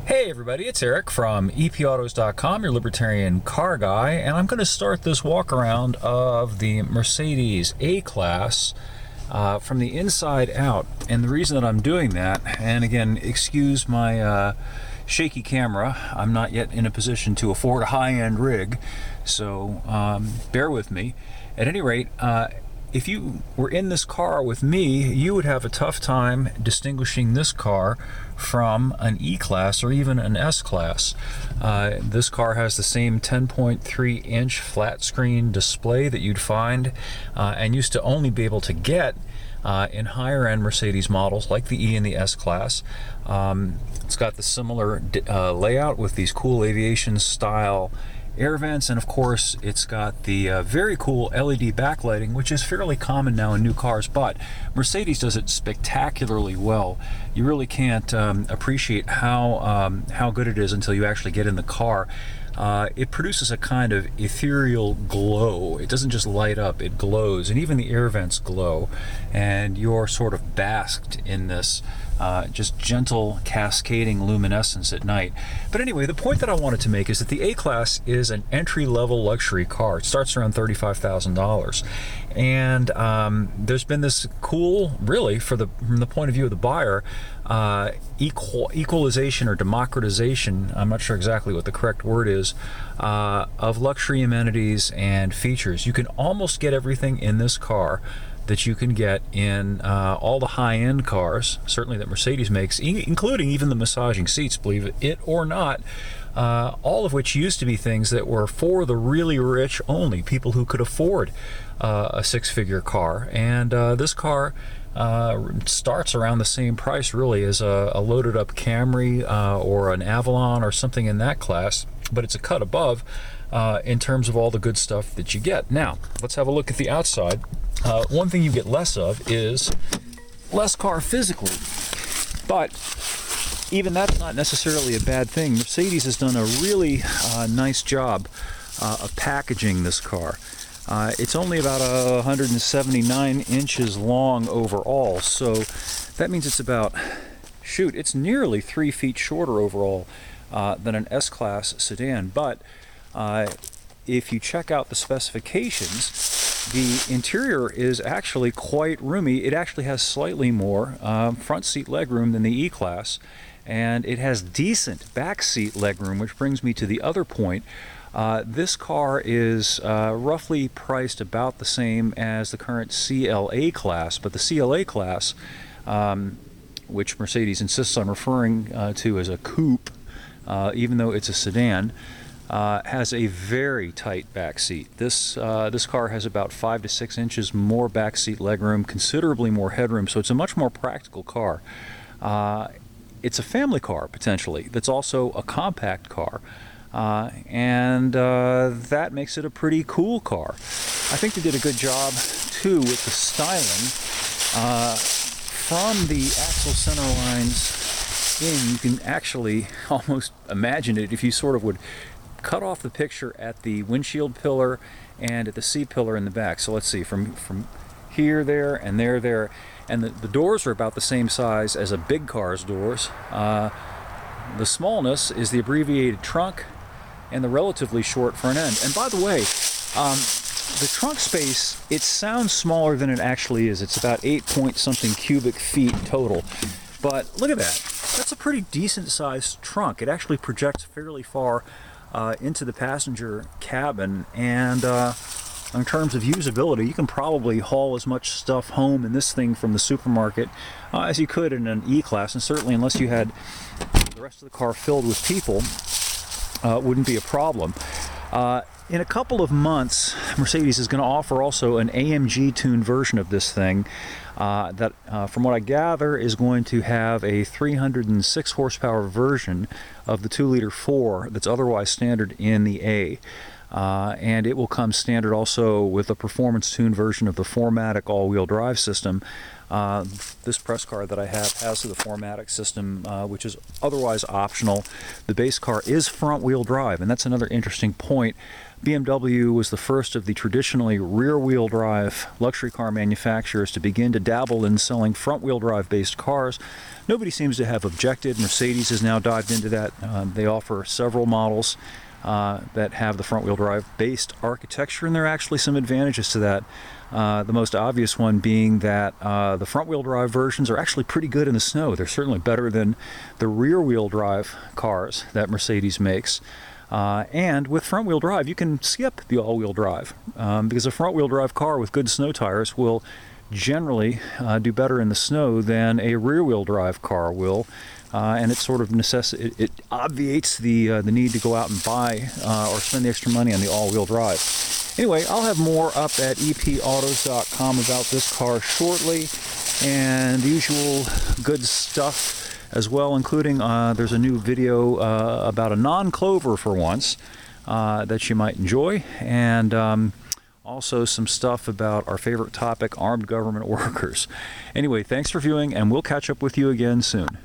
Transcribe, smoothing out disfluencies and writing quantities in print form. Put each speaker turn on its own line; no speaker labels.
Hey everybody, it's Eric from epautos.com, your libertarian car guy, and I'm going to start this walk around of the Mercedes A-Class from the inside out. And the reason that I'm doing that, and again, excuse my shaky camera, I'm not yet in a position to afford a high-end rig, so bear with me. At any rate, if you were in this car with me, you would have a tough time distinguishing this car from an E-Class or even an S-Class. This car has the same 10.3-inch flat screen display that you'd find and used to only be able to get in higher-end Mercedes models like the E and the S-Class. It's got the similar layout with these cool aviation-style air vents, and of course it's got the very cool LED backlighting, which is fairly common now in new cars, but Mercedes does it spectacularly well. You really can't appreciate how good it is until you actually get in the car. It produces a kind of ethereal glow. It doesn't just light up, it glows, and even the air vents glow, and you're sort of basked in this just gentle cascading luminescence at night. But anyway, the point that I wanted to make is that the A-Class is an entry-level luxury car. It starts around $35,000. And there's been this cool, really, from the point of view of the buyer, equalization or democratization, I'm not sure exactly what the correct word is, of luxury amenities and features. You can almost get everything in this car that you can get in all the high-end cars, certainly that Mercedes makes, including even the massaging seats, believe it or not, all of which used to be things that were for the really rich only, people who could afford a six-figure car. And this car starts around the same price, really, as a loaded-up Camry or an Avalon or something in that class, but it's a cut above in terms of all the good stuff that you get. Now, let's have a look at the outside. One thing you get less of is less car physically, but even that's not necessarily a bad thing. Mercedes has done a really nice job of packaging this car. It's only about 179 inches long overall, so that means it's about, it's nearly 3 feet shorter overall than an S-Class sedan. But if you check out the specifications, the interior is actually quite roomy. It actually has slightly more front seat legroom than the E-Class, and it has decent back seat legroom, which brings me to the other point. This car is roughly priced about the same as the current CLA class, but the CLA class, which Mercedes insists on referring to as a coupe, even though it's a sedan, has a very tight back seat. This car has about 5 to 6 inches more back seat legroom, considerably more headroom, so it's a much more practical car. It's a family car, potentially, that's also a compact car, and that makes it a pretty cool car. I think they did a good job, too, with the styling. From the axle center lines in, you can actually almost imagine it if you sort of would cut off the picture at the windshield pillar and at the C-pillar in the back. So let's see, from here, there, and there, and the doors are about the same size as a big car's doors. The smallness is the abbreviated trunk and the relatively short front end. And by the way, the trunk space, it sounds smaller than it actually is. It's about 8-point-something cubic feet total. But look at that. That's a pretty decent sized trunk. It actually projects fairly far into the passenger cabin, and in terms of usability, you can probably haul as much stuff home in this thing from the supermarket as you could in an E-Class, and certainly unless you had the rest of the car filled with people, wouldn't be a problem. In a couple of months, Mercedes is going to offer also an AMG-tuned version of this thing that, from what I gather, is going to have a 306 horsepower version of the 2-liter 4 that's otherwise standard in the A. and it will come standard also with a performance-tuned version of the 4MATIC all-wheel drive system. This press car that I have has the 4MATIC system, which is otherwise optional. The base car is front-wheel drive, and that's another interesting point. BMW was the first of the traditionally rear-wheel drive luxury car manufacturers to begin to dabble in selling front-wheel drive based cars. Nobody seems to have objected. Mercedes has now dived into that. They offer several models that have the front-wheel drive based architecture, and there are actually some advantages to that. The most obvious one being that the front-wheel drive versions are actually pretty good in the snow. They're certainly better than the rear-wheel drive cars that Mercedes makes. And with front-wheel drive, you can skip the all-wheel drive because a front-wheel drive car with good snow tires will generally do better in the snow than a rear-wheel drive car will. And it sort of it obviates the need to go out and buy or spend the extra money on the all-wheel drive. Anyway, I'll have more up at epautos.com about this car shortly, and the usual good stuff as well, including there's a new video about a non-Clover for once that you might enjoy, and also some stuff about our favorite topic, armed government workers. Anyway, thanks for viewing, and we'll catch up with you again soon.